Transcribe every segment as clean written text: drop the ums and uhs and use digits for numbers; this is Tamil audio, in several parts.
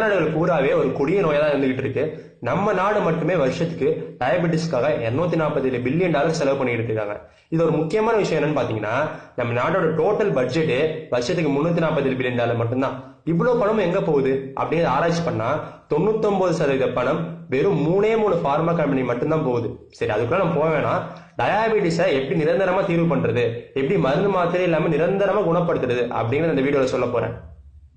நாடுகள் பூராவே ஒரு கொடிய நோயா தான் இருந்துகிட்டு இருக்கு. நம்ம நாடு மட்டுமே வருஷத்துக்கு டயபெட்டிஸ்க்காக $247 பில்லியன் செலவு பண்ணிட்டு இருக்காங்க. இது ஒரு முக்கியமான விஷயம் என்னன்னு பாத்தீங்கன்னா, நம்ம நாடோட டோட்டல் பட்ஜெட் வருஷத்துக்கு $347 பில்லியன் மட்டும்தான். இவ்வளவு பணம் எங்க போகுது அப்படின்னு ஆராய்ச்சி பண்ணா 99% பணம் வெறும் 3 பார்மா கம்பெனி மட்டும்தான் போகுது. சரி, அதுக்குள்ள நம்ம போக வேணாம். டயாபெட்டிஸை எப்படி நிரந்தரமா தீர்வு பண்றது, எப்படி மருந்து மாத்திரை இல்லாம நிரந்தரமா குணப்படுத்துறது அப்படிங்கறத இந்த வீடியோல சொல்ல போறேன்.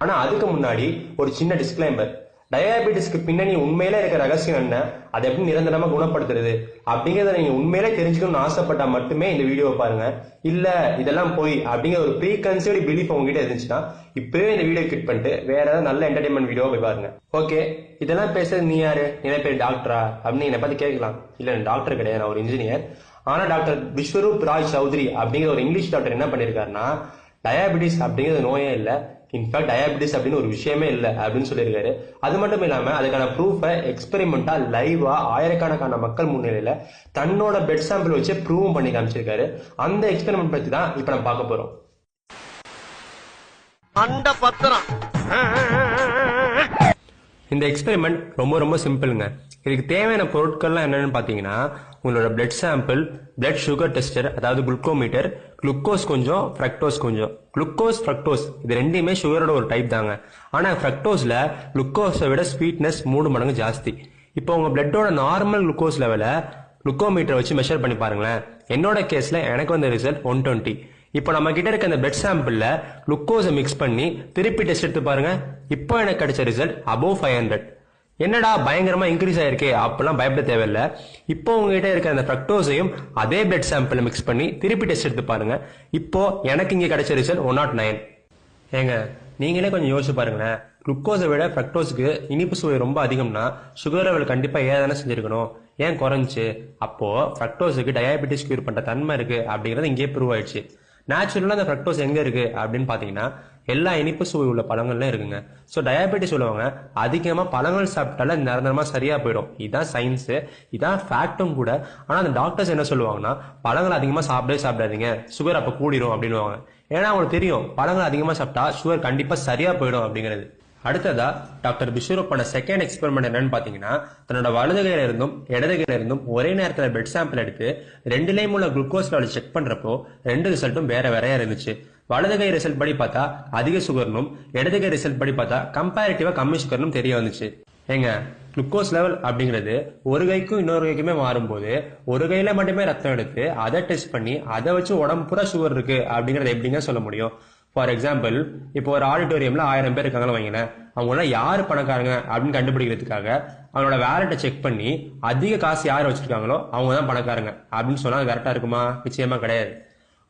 ஆனா அதுக்கு முன்னாடி ஒரு சின்ன டிஸ்க்ளைமர். டயாபெட்டிஸ்க்கு பின்னணி உண்மையிலே இருக்க ரகசியம் என்ன, அதை எப்படி நிரந்தரமா குணப்படுத்துறது அப்படிங்கறத நீங்க உண்மையிலே தெரிஞ்சுக்கணும்னு ஆசைப்பட்டா மட்டுமே இந்த வீடியோவை பாருங்க. இல்ல இதெல்லாம் போய் அப்படிங்கிற ஒரு ப்ரீ கன்சீவ்டு பிலீஃப் உங்ககிட்ட இருந்துச்சுன்னா இப்பவே இந்த வீடியோ கிளிக் பண்ணிட்டு வேற ஏதாவது நல்ல என்டர்டைன்மெண்ட் வீடியோ போய் பாருங்க. ஓகே, இதெல்லாம் பேசுறது நீ யாரு, நிறைய பேர் டாக்டரா அப்படின்னு என்னை பத்தி கேட்கலாம். இல்ல டாக்டர் கிடையாது, நான் ஒரு இன்ஜினியர். ஆனா டாக்டர் விஸ்வரூப் ராய் சௌத்ரி அப்படிங்கிற ஒரு இங்கிலீஷ் டாக்டர் என்ன பண்ணிருக்காருன்னா, டயாபெட்டிஸ் அப்படிங்கிறது நோயே இல்ல, இன்ஃபேக்ட் டயாபெட்டிஸ் அப்படின்னு ஒரு விஷயமே இல்லை அப்படின்னு சொல்லியிருக்காரு. அது மட்டும் இல்லாம அதுக்கான ப்ரூஃபை எக்ஸ்பெரிமெண்டா லைவா ஆயிரக்கணக்கான மக்கள் முன்னிலையில தன்னோட பிளட் சாம்பிள் வச்சு ப்ரூவும் பண்ணி காமிச்சிருக்காரு. அந்த எக்ஸ்பெரிமெண்ட் பத்தி தான் இப்ப நம்ம பார்க்க போறோம். இந்த எக்ஸ்பெரிமெண்ட் ரொம்ப ரொம்ப சிம்பிளுங்க. இதுக்கு தேவையான பொருட்கள்லாம் என்னன்னு பாத்தீங்கன்னா, உங்களோட blood sample, blood sugar tester அதாவது குளுக்கோமீட்டர், குளுக்கோஸ் கொஞ்சம், ஃப்ரக்டோஸ் கொஞ்சம். குளுக்கோஸ் ஃப்ரக்டோஸ் இது ரெண்டுமே சுகரோட ஒரு டைப் தாங்க. ஆனா ஃப்ரக்டோஸ்ல குளுக்கோஸை விட ஸ்வீட்னஸ் 3 மடங்கு ஜாஸ்தி. இப்போ உங்க பிளட்டோட நார்மல் குளுக்கோஸ் லெவலை குளுக்கோமீட்டர் வச்சு மெஷர் பண்ணி பாருங்களேன். என்னோட கேஸ்ல எனக்கு வந்த ரிசல்ட் 120. இப்போ நம்ம கிட்ட இருக்க அந்த பிளட் சாம்பிள்ல குளுக்கோஸை மிக்ஸ் பண்ணி திருப்பி டெஸ்ட் எடுத்து பாருங்க. இப்போ எனக்கு கிடைச்ச ரிசல்ட் above 500. என்னடா பயங்கரமா இன்க்ரீஸ் ஆயிருக்கே அப்பெல்லாம் பயப்பட தேவையில்லை. இப்போ உங்ககிட்ட இருக்க அந்த ஃப்ரக்டோஸையும் அதே பிளட் சாம்பிள் மிக்ஸ் பண்ணி திருப்பி டெஸ்ட் எடுத்து பாருங்க. இப்போ எனக்கு இங்க கிடைச்ச ரிசல்ட் 109. ஏங்க நீங்களே கொஞ்சம் யோசிச்சு பாருங்களேன். குளுக்கோஸை விட ஃப்ரக்டோஸுக்கு இனிப்பு சுவை ரொம்ப அதிகம்னா சுகர் லெவல் கண்டிப்பா ஏதானே செஞ்சிருக்கணும். ஏன் குறைஞ்சு? அப்போ ஃப்ரக்டோஸுக்கு டயாபெட்டிஸ் கியூர் பண்ற தன்மை இருக்கு அப்படிங்கறது இங்கே ப்ரூவ் ஆயிடுச்சு. நேச்சுரலா அந்த ஃப்ரக்டோஸ் எங்க இருக்கு அப்படின்னு பாத்தீங்கன்னா, எல்லா இனிப்பு சுவை உள்ள பழங்கள்ல இருக்குங்க. ஸோ டயாபெட்டிஸ் உள்ளவங்க அதிகமா பழங்கள் சாப்பிட்டால நிரந்தரமா சரியா போயிடும். இதுதான் சயின்ஸ், இதான் ஃபேக்டும் கூட. ஆனா அந்த டாக்டர்ஸ் என்ன சொல்லுவாங்கன்னா, பழங்கள் அதிகமா சாப்பிடாதீங்க, சுகர் அப்ப கூடிரும் அப்படின்னு. ஏன்னா அவங்களுக்கு தெரியும் பழங்கள் அதிகமா சாப்பிட்டா சுகர் கண்டிப்பா சரியா போயிடும் அப்படிங்கிறது. அடுத்ததா டாக்டர் பிஸ்வரூப் பண்ண செகண்ட் எக்ஸ்பெரிமெண்ட் என்னன்னு பாத்தீங்கன்னா, தன்னோட வலது கையில இருந்தும் இடது கையில இருந்தும் ஒரே நேரத்துல பிளட் சாம்பிள் எடுத்து ரெண்டுலயும் உள்ள குளுக்கோஸ் லெவல் செக் பண்றப்போ ரெண்டு ரிசல்ட்டும் வேற வேறையா இருந்துச்சு. வலது கை ரிசல்ட் படி பார்த்தா அதிக சுகர்னும், இடது கை ரிசல்ட் படி பார்த்தா கம்பேரிட்டிவா கம்மி சுகர்னும் தெரிய வந்துச்சு. ஏங்க குளுக்கோஸ் லெவல் அப்படிங்கிறது ஒரு கைக்கும் இன்னொரு கைக்குமே மாறும்போது ஒரு கையில மட்டுமே ரத்தம் எடுத்து அதை டெஸ்ட் பண்ணி அதை வச்சு உடம்பு பூரா சுகர் இருக்கு அப்படிங்கறத எப்படிங்க சொல்ல முடியும்? ஃபார் எக்ஸாம்பிள், இப்போ ஒரு ஆடிட்டோரியம்ல 1000 பேர் இருக்காங்கன்னு வைங்களேன். அவங்கள யாரு பணக்காரங்க அப்படின்னு கண்டுபிடிக்கிறதுக்காக அவங்களோட வேலட்டை செக் பண்ணி அதிக காசு யார் வச்சிருக்காங்களோ அவங்க தான் பணக்காரங்க அப்படின்னு சொன்னா அது கரெக்டா இருக்குமா? நிச்சயமா கிடையாது.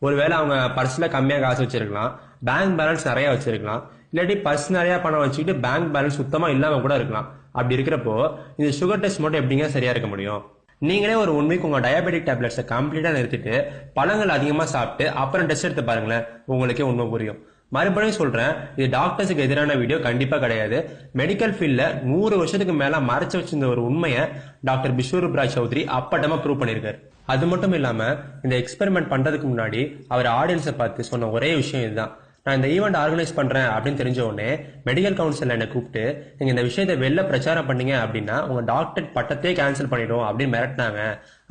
ஒருவேளை அவங்க பர்ஸ்ல கம்மியா காசு வச்சிருக்கலாம், பேங்க் பேலன்ஸ் நிறைய வச்சிருக்கலாம், இல்லாட்டி பர்ஸ் நிறைய பணம் வச்சுக்கிட்டு பேங்க் பேலன்ஸ் சுத்தமா இல்லாம கூட இருக்கலாம். அப்படி இருக்கிறப்போ இந்த சுகர் டெஸ்ட் மட்டும் எப்படிங்க சரியா இருக்க முடியும்? நீங்களே ஒரு 1 வீக் உங்க டயாபெட்டிக் டேப்லெட்ஸை கம்ப்ளீட்டா நிறுத்திட்டு பழங்கள் அதிகமா சாப்பிட்டு அப்புறம் டெஸ்ட் எடுத்து பாருங்களேன், உங்களுக்கே உண்மை புரியும். மறுபடியும் சொல்றேன், இது டாக்டர்ஸுக்கு எதிரான வீடியோ கண்டிப்பா கிடையாது. மெடிக்கல் ஃபீல்ட்ல 100 வருஷத்துக்கு மேல மறைச்சு வச்சிருந்த ஒரு உண்மையை டாக்டர் பிஸ்வரூப் ராய் சௌத்ரி அப்பட்டமா ப்ரூவ் பண்ணிருக்காரு. அது மட்டும் இல்லாம இந்த எக்ஸ்பெரிமெண்ட் பண்றதுக்கு முன்னாடி அவர் ஆடியன்ஸை பார்த்து சொன்ன ஒரே விஷயம் இதுதான். நான் இந்த ஈவெண்ட் ஆர்கனைஸ் பண்றேன் அப்படின்னு தெரிஞ்ச உடனே மெடிக்கல் கவுன்சில் என்னை கூப்பிட்டு, நீங்க இந்த விஷயத்தை வெளில பிரச்சாரம் பண்ணீங்க அப்படின்னா உங்க டாக்டர் பட்டத்தையே கேன்சல் பண்ணிடும் அப்படின்னு மிரட்டினாங்க.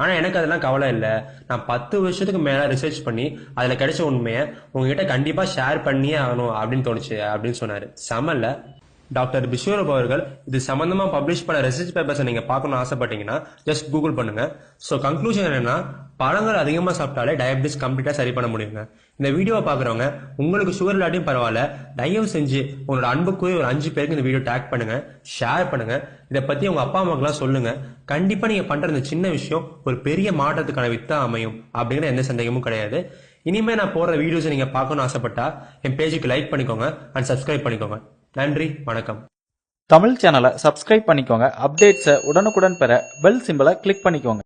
ஆனா எனக்கு அதெல்லாம் கவலை இல்லை. நான் 10 வருஷத்துக்கு மேல ரிசர்ச் பண்ணி அதுல கிடைச்ச உண்மையை உங்ககிட்ட கண்டிப்பா ஷேர் பண்ணியே ஆகணும் அப்படின்னு தோணுச்சு அப்படின்னு சொன்னாரு. சமல்ல டாக்டர் பிஸ்வரூப் அவர்கள் இது சம்பந்தமா பப்ளிஷ் பண்ண ரிசர்ச் பேப்பர்ஸ் நீங்க பார்க்கணும்னு ஆசைப்பட்டீங்கன்னா ஜஸ்ட் கூகுள் பண்ணுங்க. ஸோ கன்க்ளூஷன் என்னன்னா, பழங்கள் அதிகமா சாப்பிட்டாலே டயாபெட்டிஸ் கம்ப்ளீட்டா சரி பண்ண முடியுங்க. இந்த வீடியோவை பாக்குறவங்க உங்களுக்கு சுகர் இல்லாட்டியும் பரவாயில்ல, தயவு செஞ்சு உங்களோட அன்புக்குரிய ஒரு 5 பேருக்கு இந்த வீடியோ டேக் பண்ணுங்க, ஷேர் பண்ணுங்க. இதை பத்தி உங்க அப்பா அம்மாக்கெல்லாம் சொல்லுங்க. கண்டிப்பா நீங்க பண்ற இந்த சின்ன விஷயம் ஒரு பெரிய மாற்றத்துக்கான வித்தா அமையும் அப்படிங்கிற எந்த சந்தேகமும் கிடையாது. இனிமே நான் போடுற வீடியோஸை நீங்க பார்க்கணும்னு ஆசைப்பட்டா என் பேஜுக்கு லைக் பண்ணிக்கோங்க அண்ட் சப்ஸ்கிரைப் பண்ணிக்கோங்க. நன்றி, வணக்கம். தமிழ் சேனலை சப்ஸ்கிரைப் பண்ணிக்கோங்க. அப்டேட்ஸை உடனுக்குடன் பெற பெல் சிம்பலை கிளிக் பண்ணிக்கோங்க.